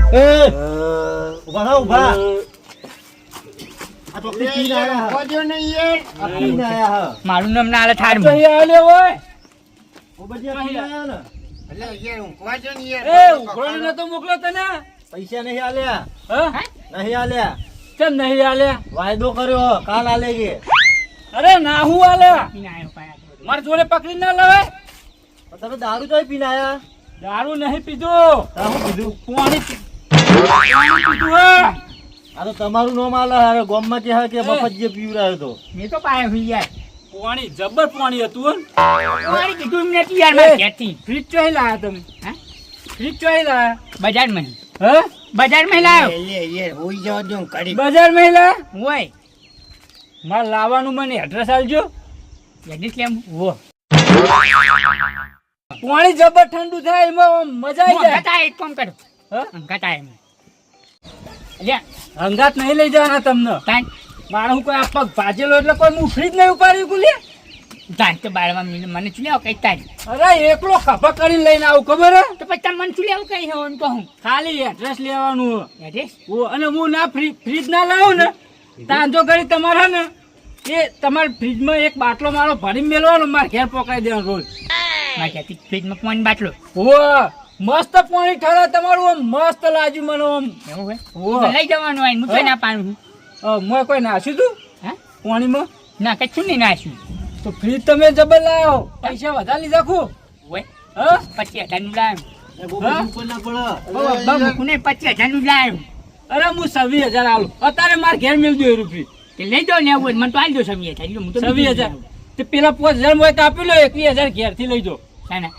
ઉભા આ ચોકડી પીને આયા કોજો નહીં યાર આ પીને આયા હ મારું નામ ના આલે ઠાડ તો અહીંયા આલે હોય ઓબજિયા પીને આયા ને એટલે યાર હું કોજો નહીં યાર એ ઉઘરાણીને તો મોકલો તને પૈસા નહીં આલ્યા હા નહીં આલ્યા કેમ નહીં આલે વાયદો કર્યો કાલ આલે કે અરે ના હું આલે પીને આયો પાયા માર જોડે પકડી ના લાવે તમે દારૂ તો પીને આયા દારૂ નહીં પીધું હું કીધું પાણી પીધું હે આ તો તમારું નામ આલે હારે ગામમાં કે કે મફત જે પીવરાયો તો મેં તો પાયા હુઈ યાર પાણી જબર પાણી હતું પાણી કીધું એમને નથી યાર માર ઘેરથી ફ્રીજ ચોઈ લાયા તમે હા ફ્રીજ ચોઈ લાયા બજારમાં હે બજારમાં લાયો લે યાર હોઈ જવા દો કરી બજાર માં લાયા હોય માર લાવવાનું મને એડ્રેસ આલજો એડ્રેસ લેમ વો પાણી જબર ઠંડુ થાય એમાં મજા આવી જાય ગતા એક કામ કરો હા ગતા એમ અલ્યા હંગાત નહીં લઈ જવાના તમને તાન મારે હું કોઈ આ પગ ભાજેલો એટલે કોઈ હું ફ્રીજ નહીં ઉપાડ્યું કુલે તાન તો બાળમાં મને ચૂલ્યા કઈ તાન અરે એકલો ખભા કરીને લઈને આવું ખબર હે તો પછી તમે મને ચૂલ્યા કઈ હો એમ કહું ખાલી એડ્રેસ લેવાનું એડ્રેસ ઓ અને હું ના ફ્રીજ ના લાવું ને તાન જો ઘડી તમારે ને એ તમારે ફ્રીજમાં એક બાટલો મારો ભરી મેળવાનો મારે ઘેર પકડાઈ દેવાનો રોજ મારે ક્યાંથી ફ્રીજમાં પાણી બાટલો ઓ મસ્ત પાણી ઠરે તમારું આમ મસ્ત લાગ્યું મને આમ એવું હોય ઓ તો લઈ જવાનું હોય હું તો ના પાડું મેં કોઈ નાખ્યું તું હા પાણીમાં ના કશું નહીં નાખ્યું તો ફ્રીજ તમે જબર લાવ્યો પૈસા વધારે લીધા ખુ હોય હા 25,000 લાવ્યું એ બહુ બધું ઉપર ના પડે બહુ 25,000 લાવ્યું અરે હું 26,000 આલું અત્યારે મારે ઘેર મેળજો એ રૂપિયા તે લઈ દો ને એવું મને તો આલજો 26,000 હું તો 26,000 તે પેલા 5,000 મોય કાપી લો 21,000 ઘેર થી લઈ જો ના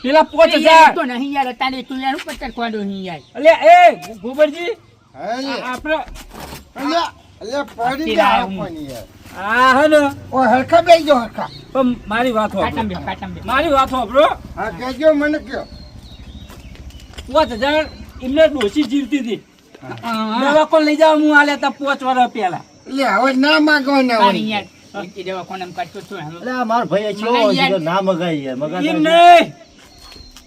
પેલા તો 5,000 નહીં યાર અત્યારે તું યાર ઉપર કોડો નહીં યાર અલે એ ગોબરજી આપણે અલ્યા અલ્યા પડી ગયા પાણી યાર આ હે ને ઓ હરખા બેસી જાઓ હરખા પણ મારી વાત કાટમ હોભળો બે મારી વાત હોભળો હા કહેજો મને કયો 5,000 એમને ડોસી જીવતી હતી દવા કોણ લઈ જાવ હું આલે તા 5 વર્ષ પહેલા લે હવે ના માગો ને પાણી યાર એ દેવા કોણ એમ કરતો છું અલે આ માર ભાઈ છે ના મગાઈ યાર મગાઈ એમ નહીં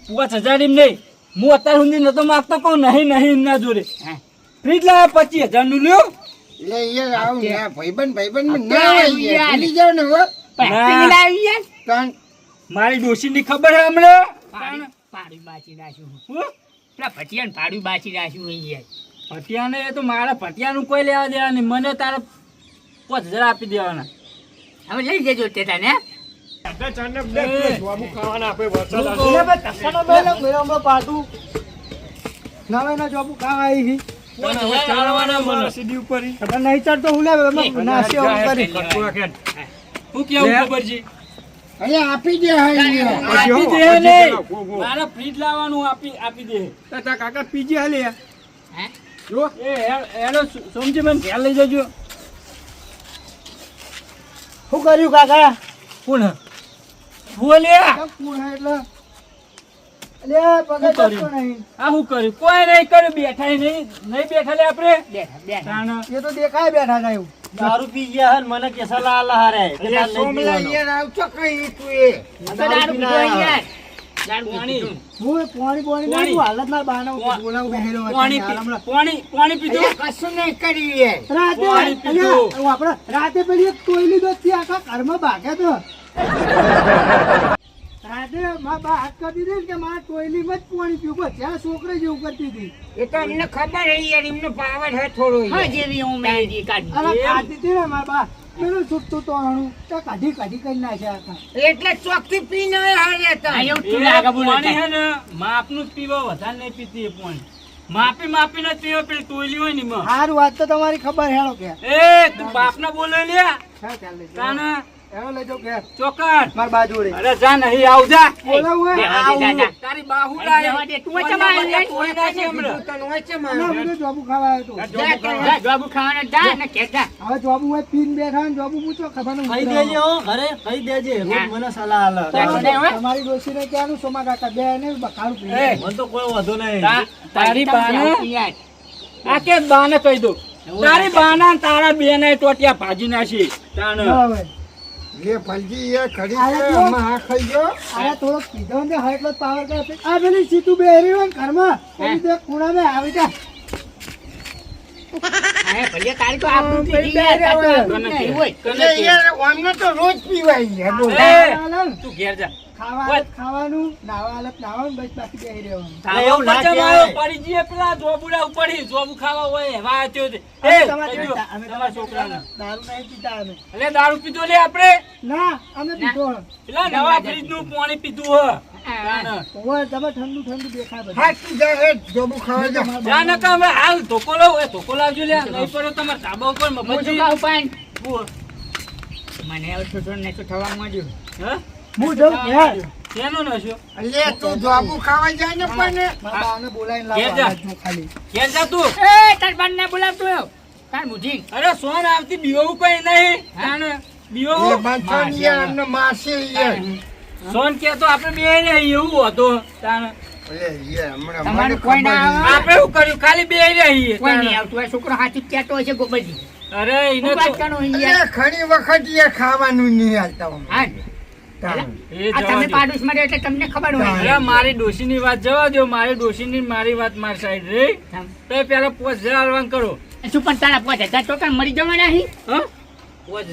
5,000 એમ નહીં હું અત્યાર સુધી નતો માગતો કહું નહીં એમના જોડે હા ફ્રીજ લાવ્યા 25,000 નું લ્યો લે યાર આવ ના ભાઈબંધ ના હોય યાર ભૂલી જાવ ને હો પણ લાવી યાર તાન મારી ડોશીની ખબર હે હમણાં પાડી બાચી રાખ્યું હું પેલા ભટિયાને પાડું બાચી રાખ્યું યાર ભટિયાને એ તો મારા ભટિયાનું કોઈ લેવા દેવા નહીં મને તારે 5,000 આપી દેવાના હવે લઈ જજો તે તને અહીંયા આપી દે અહીંયા આપી દે નહીં મારા ફ્રીજ લાવવાનું આપી દે કાકા પીજી હાલે હે જો એ હેલો સોમજી મને ઘેર લઈ જજો શું કર્યું કાકા કોણ બોલ્યા કોણ એટલે અલ્યા પગાર શું ચડતો કર્યું? નહીં આ શું કર્યું કોઈ નહીં કર્યું બેઠા નહીં બેઠા લે આપણે બેઠા બેઠા તાણ. એ તો દેખાય બેઠા થાય દારૂ પી ગયા હે ને મને કેસા લાલા હારે કે તાર લઈ સોમલા પીવાનો. યાર આવતો કઈ તું એ દારૂ પીધો યાર દારૂ પાણી. પીધું હું પાણી પાણી. નહીં હાલત ના બાનો બોલાવું બેહેલો હતો. પાણી પાણી પીધું અલ્યા કશું નહીં કર્યું યાર રાતે પાણી પીધું. અલ્યા, આપણે રાતે પેલી એક ટોયલી દોસ્તી આખા ઘરમાં ભાગ્યા તો રાતે માં બા હાથ કરી દીધી ને કે મારા ટોયલીમાં જ પાણી પીવું બસ જ્યાં છોકરી જેવું કરતી હતી એ તો અમને ખબર હે યાર એમનો પાવર હે થોડો હા યાર. જેવી હું મેં કાઢી અરે ખાતી હતી ને મારા બા પેલું છૂટતું તોરણું તો કાઢી કરી નાખ્યા હતા એટલે ચોકથી પીને હારે તો આ એવું તું લાગે બોલો પાણી હે ને માપનું જ પીવો વધારે નહીં પીતી એ પાણી માપીને જ પીવો પેલી ટોયલી હોય ને એમાં. સારું વાત તો તમારી ખબર હેડો કે એ તું બાપને બોલે લે હા ચાલ લઈ તાણ હેડો લઈ જાઓ કે ચોકડ મારા બા જોડે અરે જા નહીં આવ જા બોલાવું હે બેહવા દે દાદા. તારી બાહુ બેહવા દે. તું વચ્ચે માં આવી જાય. કોઈ ના છે હમણાં. તને હોય છે ના માં બધું જોબુ ખાવા આવ્યો તો જા, જોબુ ખાવાનો જા ને કે જા હવે જોબુ હોય પીન બેઠા ને જોબુ પૂછો ખબર કહી દેજે હો ઘરે કહી દેજે રોજ મને સલાહ આલે તમારી ડોશીને ક્યાંનું સોમા કાકા બે ને બખાડું પી એ, મને તો કોઈ વાંધો નહીં તારી બાને યાર આ કે બાને કહી દો તારી બાના ને તારા બેને ટોટિયા ભાજી નાખી તાણ હવે લે ફલજી યાર ખરી અરે છે જો. આમાં આ ખાઈ ગયો અરે થોડો પીધો ને હા એટલો જ પાવર કરે આ પેલી સીતું બેહરી હોય ને ઘરમાં એની તે ખૂણામાં આવી જા આ ભલે તારી તો આબરૂ ભાઈ થઈ ગઈ, બે આ તો રે આબરૂ નહીં હોય. એટલે યાર આમને તો રોજ પીવાય યાર બોલ. એ, તું ઘેર જા ખાવા હાલત ખાવાનું, નાવા હાલત નાવાનું, બસ બાકી બેહી રહેવાનું. તાવો પચમ આવ્યો, પડી જઈએ પેલા જોબુડા ઉપડી, જોબુ ખાવા હોય, એવા આત્યો છે. અમે એ, તમારા કહેજો, અમે તમારા છોકરાને. દારૂ નહીં પીતા અમે. એટલે દારૂ પીધો લે આપણે ના, અમે પીધો. પેલા નવા ફ્રીજનું પાણી પીધું હ હા. ઓવે, તમે ઠંડુ ઠંડુ દેખાય બધું. હા તું જા હેડ જોબુ ખાવા જા. જા નકા હવે હાલ ધોકો લાવ, એ ધોકો લાવજો લે નહીં પડ્યો તમારા ધાબા ઉપર હું મફતજી. શું કહું પણ? હું, મને હવે છોકરો ને શું થવા માંડ્યું. હે? હું જાઉં ઘેર. શેનો નશો? અલે તું જોબુ ખાવા જાય ને પણ મારા બાને બોલાવીને ઘેર લાવો જા. આજનું ખાલી. ઘેર જા તું. એ તાર બાન ને બોલાવતો એવો. તાર મુઠી. અરે સોન આવતી બીવું કઈ નહીં તાણે એ બીવું બાંધો ને યાર અમને મારશે યાર. સોન કે તો આપણે બે ને એવું હતું તાણે અલે યાર હમણાં તમારું મને કોઈ ના ખબર આવે? આપણે શું કર્યું ખાલી બે રહીએ કોઈ નહીં આવતું. આ છોકરો હાથી જ કહેતો હશે ગોબરજી. અરે એને હું વાત તો કરું નથી. યાર. અલે ઘણી વખત યાર ખાવાનું નહીં હાલતા અમને. હા. તાણ. એ આ જવા તમે દે. પાડોશ મળે એટલે તમને ખબર હોય. અરે મારી ડોશીની વાત જવા દો, મારી ડોશીની ને મારી વાત મારી સાઈડ રે તો પેલા 5000 આલવાન કરો. શું પણ તારા 5000 ટોકન મરી જવાના હી? હા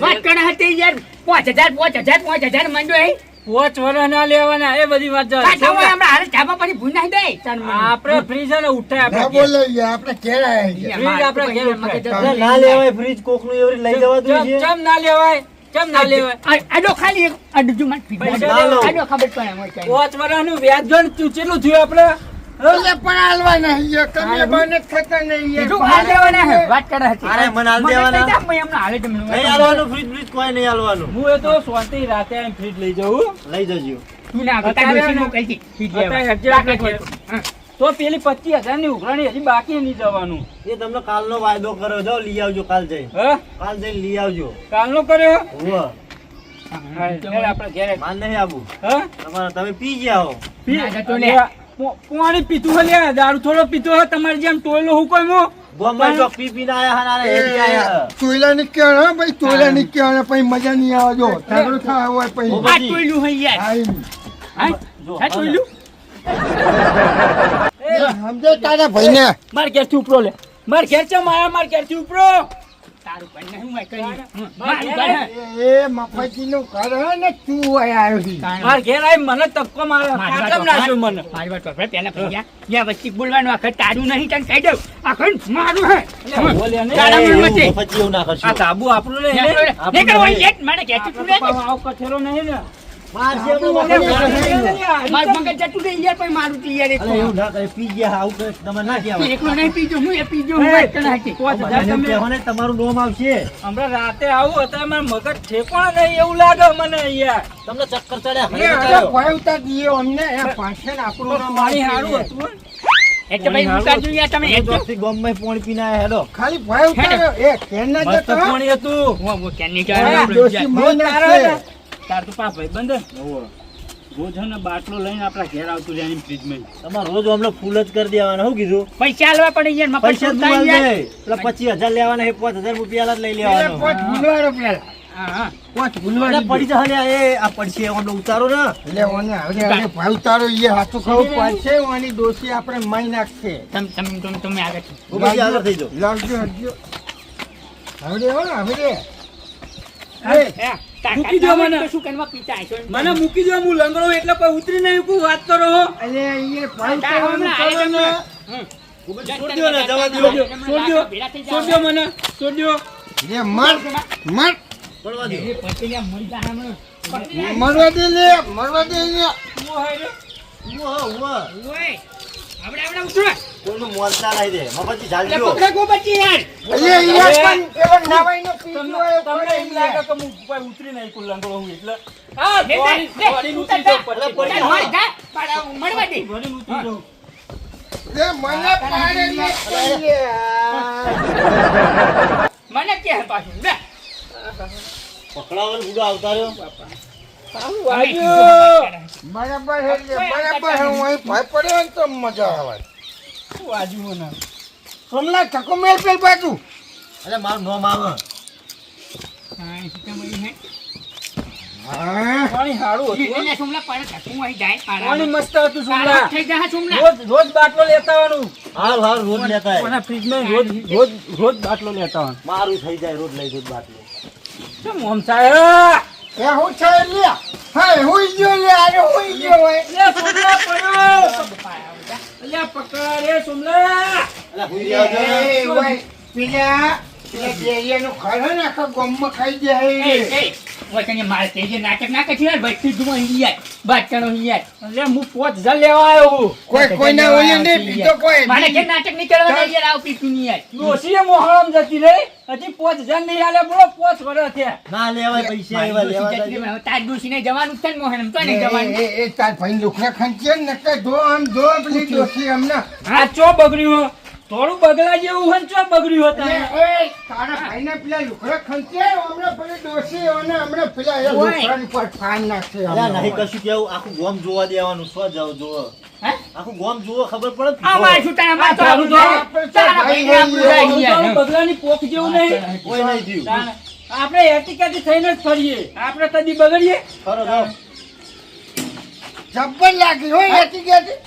વાત કરે હતી યાર. 5000 મંડો હી. 5 વર્ષ ના લેવાના એ બધી વાત જવા આ દે. થવા હમણાં હાલ ધાબા પરથી ભૂલ નાખી દે. ચાલ મને. આપણે ફ્રીજ ને ઉઠાય ના આપણે બોલો યાર આપણે ઘેર આયા છીએ. ફ્રીજ આપણે ઘેર ઉઠાય. અરે ના લેવાય ફ્રીજ કોકનું એવી લઈ જવા ચમ ચમ ના લેવાય, ચમ ના લેવાય. આડો ખાલી એક અડધું માં પી પૈસા જાય. લો. આડો ખબર પડે એમ હોય ચાલ. 5 વર્ષનું વ્યાજ ગણ ચેટલું થયું આપણે? અલે પણ હાલવાના યાર તમે બને થતા નહીં યાર. બીજું હાલ દેવાના હે. વાત કરે હતી. અરે મને હાલ દેવાના. કહી દે, મેં હમણાં હાલે તમને. નહીં હાલવાનું ફ્રીજ બ્રીજ કોઈ નહીં હાલવાનું. હું એ તો શાંતિ રાતે આવીને ફ્રીજ લઈ જાઉં. લઈ જજો. તું ના આવતા અત્યારે ડોશી મોકલતી. પી જાય. અત્યારે હજી આપણે ઘેર. તો પેલી 25000 ની ઉઘરાણી હજી બાકી નહીં જવાનું. એ તમને કાલનો વાયદો કર્યો, જાઓ લઈ આવજો કાલ જઈ. હા કાલ જઈને લઈ આવજો. કાલનો કર્યો. ઉવ્વ. ચાલ આપણે ઘેરે. માન નહીં આવું. હા તમે પી ગયા હો. ના, જતો લે. પાણી પીતું હે લે, દારૂ થોડો પીતો હે તમારે જેમ ટોયલો હું કોઈ મો ગોમાં ચોક પી પીને આયા હા, નારે હેડી આયા. ટોયલા ની કહેવાય હો ભાઈ ટોયલા ની કહેવાય પછી મજા નહીં આવે જો ઝઘડો થાય હોય પછી આ ટોયલું હોય યાર. આઈ હા? જો, આ ટોયલું? સમજે તારા ભાઈને માર ઘેર થી ઉપરો લે, માર ઘેર છે માર ઘેર થી ઉપરો. તારું પણ નહીં હોય કઈ. માર મારું ઘેર ઘર હે. એ મફતી નું ઘર હે ને તું હોય આવ્યો છે માર ઘેર આઈ મને તપકો મારે, મારી વાત કાટમ નાખ્યો મને. મારી વાત વાપરે. પહેલા ભૈયા, જ્યાં વચ્ચે બોલવાનું આખર તારું નહીં તને કહી દઉં. આખર મારું હે. એટલે બોલે નહીં. તારા એ, મનમાં છે. એવું પછી એવું ના કરશો. આ તાબુ આપણું નહીં ને? નહીં કરવા યાર, મને કહેતું તું ને. આવો કથેરો નહીં ને? મારશે એમનું બોલે, વગર બોલે, નહીં. બોલે. મારું મગજ જતું રહી યાર, પણ મારું તી યાર અલે, એકલું. એવું ના કરે. પી ગયા આવું કરે તમે ના કહેવાય. તું એકલો નહીં પીજો, હું એ પીજો, હું વાત કરે હતી. 5000 મને તમે કહેવો ને તમારું નામ આવશે. હમણાં રાતે આવું હતા મારા મગજ ઠેકોણા નહીં એવું લાગે મને યાર. તમને ચક્કર ચડ્યા એ ખરેખર હવે ચડ્યો. ભય ઉતાર દીયો અમને એ પાછળ આપણું નામ પાણી આવી સારું જાય. હતું. એટલે ભાઈ ઉતારજો યાર તમે તમે હેડજો. ચોકથી ગામમાં પોણી પીને આયા હેડો. ખાલી ભય ઉતારો એ કેન ના મસ્ત જતો હો. પાણી હતું. હું કેની અરે, જાય ડોશી મન તારો નાખશે. તાર તો પા ભાઈબંધ રોજ હે ને બાટલો લઈને આપણા ઘેર આવતું રહે ફ્રીજમાં. તમારે રોજ હમણાં ફૂલ જ કરી દેવાના. શું કીધું? પૈસા આલવા પડે યાર, મફત પૈસા જ ઉતારી મળે. યાર. પેલા 25000 લેવાના એ 5000 રૂપિયા જ લઈ એ લેવાનો. પોચ ભૂલવાડો પેલા હા, હા. પોચ અરે ભૂલવાડી પડી જા લ્યા, એ આ પડશે ઓનો ઉતારો ને. એટલે ઓને હવે ભય ઉતારો એ હાથું ખાવું પડશે ઓની ડોશી આપણે માઈ નાખશે તમે આગળ છો. હું પછી આગળ થઈ જાઉં. લાવજો હટજો હવે હો હવે હે, તાકાત મૂકી દો ના હોય મને. તો શું કરવા પીતા હશો? મને મૂકી દો, હું લંગડો એટલે કોઈ ઉતરી નહીં કોઈ વાત કરો હો. અલે એ ભય તારા ઉતારવાનું હમણાં કરો ને. છોડ દ્યો ને, જવા દ્યો. છોડ્યો ભેળા થઈ છોડ્યો મને છોડ્યો. લે મર મર પડવા દ્યો. એ પછી યાર મરી જાય હમણાં. મરવા દે લે મરવા દે લે હું હાય રે. ઉવ્વ, ઉવ્વ. ઓય, આપણે ઉતરો. કોઈનું મોરતા લાવી દે. મફતથી એટલે ઝાલજો. પકડે ગોબરજી યાર. અલે યાર પણ પેલો નવાઈનો પીજો તમને એ તમને એમ પડે લાગે યાર. કે હું કોઈ ઉતરી નહીં કોઈ લંગડો હું એટલે હા લે, લે, દોડી લે, દોડીને ઉતાર, ઉતરી જાઉં ઉતાર. પછી. ચાલ, મર જા. પાડા મરવા દે. દોડીને ઉતરી જાઉં. લે મને પાડે લે મને કે હે પાછું લે. પકડાવાનો બુડો આવતા રહ્યો. સારું તમે વાગ્યો. બરાબર હે લે બરાબર હે હું અહીં ભય પડ્યો ને તો મજા આવે શું વાગ્યું મને? કમલા ચકો મેલ પેલ બાજુ અરે મારું નામ આવે. હા, સીતામઢી હે. હા પાણી સારું હતું હો. એટલે સોમલા પડે ધક્કું અહીં જાય પાણી પાડા મસ્ત હતું પાડા સોમલા. થઈ જાય સોમલા રોજ બાટલો લેતા આવવાનું હાલ હાલ રોજ લેતા આય. કોના ફ્રીજમાં રોજ બાટલો લેતા આવવાનું. મારું થઈ જાય રોજ લઈ દૂધ બાટલો. કેમ ઓમ સાહેબ? એ હું છે લે હા હુઈ ગયો લે અરે હુઈ ગયો હોય લે સોમલા પડ્યો. અલ્યા પકડ રે સોમલા. અલા હુઈ રહ્યા છો ને? એ હોય પેલા ડેરિયાનું ખરો ને આખા ગામમાં ખાઈ જાય મારે તે જે નાટક ના કરી ને બધી જુઓ અહીં જાય બાટકાનો અહીં જાય અલ્યા હું 5000 લેવા આવ્યો. કોઈ કોઈના ઓલી નહીં બીજો કોઈ મારે કે નાટક નહીં કરવાના યાર આવ પીતું નહીં યાર ડોશીએ મોહરમ જતી રહી. હજી 5000 નહીં આલે બોલો 5 વર્ષ થયા. ના લેવાય પૈસા એવા લેવા જાય. તાર ડોશીને જવાનું છે ને મોહનમ તો નહીં જવાનું એ તાર ભાઈ લુખડા ખંચે ને કે જો આમ જો પેલી ડોશી હમણાં આ ચો બગડ્યું હો. થોડું બગલા જેવું હોય ને ચો બગડ્યું હતા. એ તારા ભાઈને પેલા લુખડા ખંચે હમણાં પેલી ડોશી અને હમણાં પેલા એ લુખડાની પર ફાન નાખશે અલા નહીં હમણાં. કશું કેવું આખું ગોમ જોવા દેવાનું સ્વ જાવ જોવો. હે આખું ગોમ જોવો ખબર પડે ને. આ માર છૂટાના માર તો તારું તો તારા ભાઈ આપણું જાય થોડું યાર બગલાની પોખ જેવું નહીં. કોઈ નહીં થયું. તાને આપણે એટીકેટી થઈને જ ફરીએ. આપણે કદી બગડીએ? ખરો જાઓ. જબ્બર લાગી હોય એથી ગેતી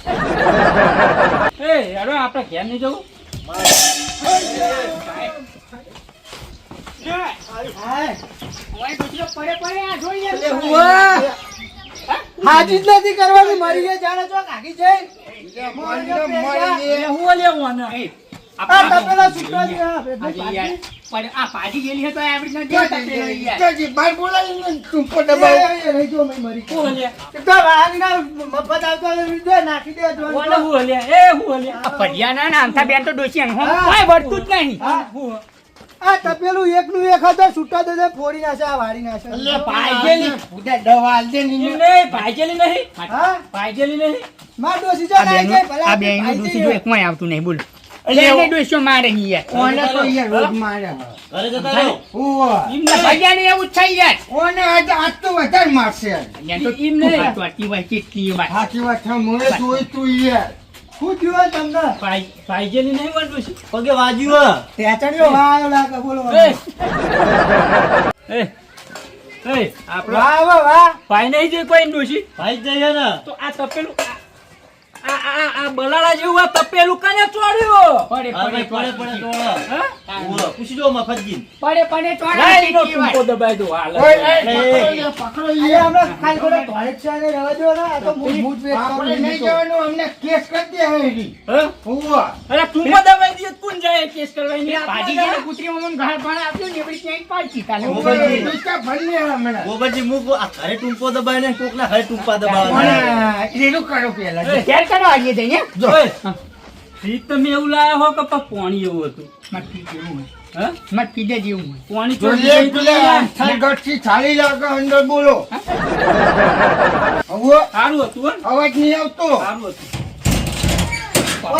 એ હેડો આપણે ઘેર નહીં જવું. ઓય ડોશીઓ પડે પડે આ જોઈ લે એટલે હું હા. હાજી જ નથી કરવાની મરી ગયા જાણે ચોક આગી જઈ એટલે હું લેવું આને. આ તપેલા છૂટવા દે આ બે આજે યાર પણ આ પાજી ગયેલી હતો આ રીતના જો તપેલો યાર જજી બાર બોલાવીને ટૂંકો દબાવ દબાવ રહી ગયો મેં મરી હું હલ્યા. તો વાહનના મફત આવતો દે નાખી દે જો ઓને હું હલ્યા. એ હું હલ્યા. આ પડિયાના ને આમથા બેન તો ડોશી અંગ હા. કોઈ વળતું જ નહીં હા. હું આ તપેલું એકનું એક હતો છૂટા દે ફોડી નાખે આ વાળી નાખે એટલે પાયજેલી ઉડા દવા આલ દે એમ ની નહીં પાયજેલી નહીં. હા પાયજેલી નહીં. માર ડોસી જો નાઈ જાય ભલા આ બેન નું ડોશી જો એકમાંય આવતું નહીં બોલ એટલે એટલે ડોશીઓ મારે નહીં યાર ઓને તો યાર રોજ મારે ઘરે જતા રહો. ઓવા એમ નહીં. પડિયાને એવું જ થાય યાર ઓને આજ આજ તો વધારે મારશે અહીંયા તો એમ નહીં. તો આટલી વાર કેટલી વાર સાચી વાત છે મોએ જોઈ તું યાર શું થયું તમને પાયજેલી નહીં બોલતું છે. પગે વાગ્યું હે. પેચણીઓ વાહ આવ્યો લાગે બોલો એ એ આપણો વાહ વાહ વાહ પાય નહીં જે કોઈ ડોશી. ભાઈ જ જઈએ ને. તો આ તપેલું આ બલાડા જેવું આ તપેલું કને ચોર્યું? પડે હા પડે ભાઈ પડે પડે તોડો. હા? ઉભો. પૂછી જો મફતજી. પડે પડે લાય એનો કેટલી વાર ટૂંકો દબાઈ દો હાલ. ઓય એ પકડો અહીંયા યાર હમણાં ખાલી ખોટો ધોળેક છે ને રહેવા દો ને આ તો મૂળ વેચ આપણે નહીં જવાનું અમને કેસ કરી દે હેરી હા? ઓવા અરે ટૂંકો દબાઈ દઈએ તો કોણ જાય કેસ કરવા એની પાજી ગયેલી કૂતરી મમ્મી ઘર પણ આપ્યું ને એવી ક્યાંય પાડતી કાલે મોબાઈલ બીજા ભલે હમણાં ગોબરજી મૂક આ ઘરે ટૂંપો દબાય ને કોકના ઘરે ટૂંપા દબાવે. ઓને એનું કરો પેલા જો. ઘેર કરો આવીએ જઈએ ઓય, ફ્રીજ તમે એવું લાયા હો કે પાણી એવું હતું? મટકી જેવું હોય હા? મટકી દે જેવું હોય પાણી જો ચોરી લે ગઈ તો પેલા લાયા. થરગટથી થાળી લાગે અંદર બોલો હવે સારું હતું હો? અવાજ નહીં આવતો સારું હતું.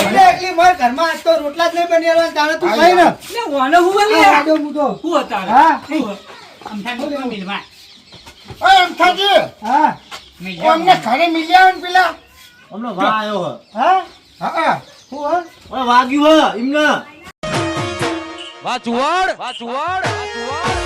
એટલે એટલી માર ઘરમાં આજ તો રોટલા જ નહીં બની તારે તું ખાઈ ને એટલે વાને હું આ લ્યા. વાડો હું તો હું હતા રે? હા. હું? અમથા ડોકમાં મિલવા ઓય અમથાજી હા મેં ઓ અમને ઘરે મિલી આવે ને પેલા હમણાં વા આવ્યો હે. હા હા હું હા ઓય વાગ્યું હે એમને. વાચુવાડ વાચુવાડ વાચુવાડ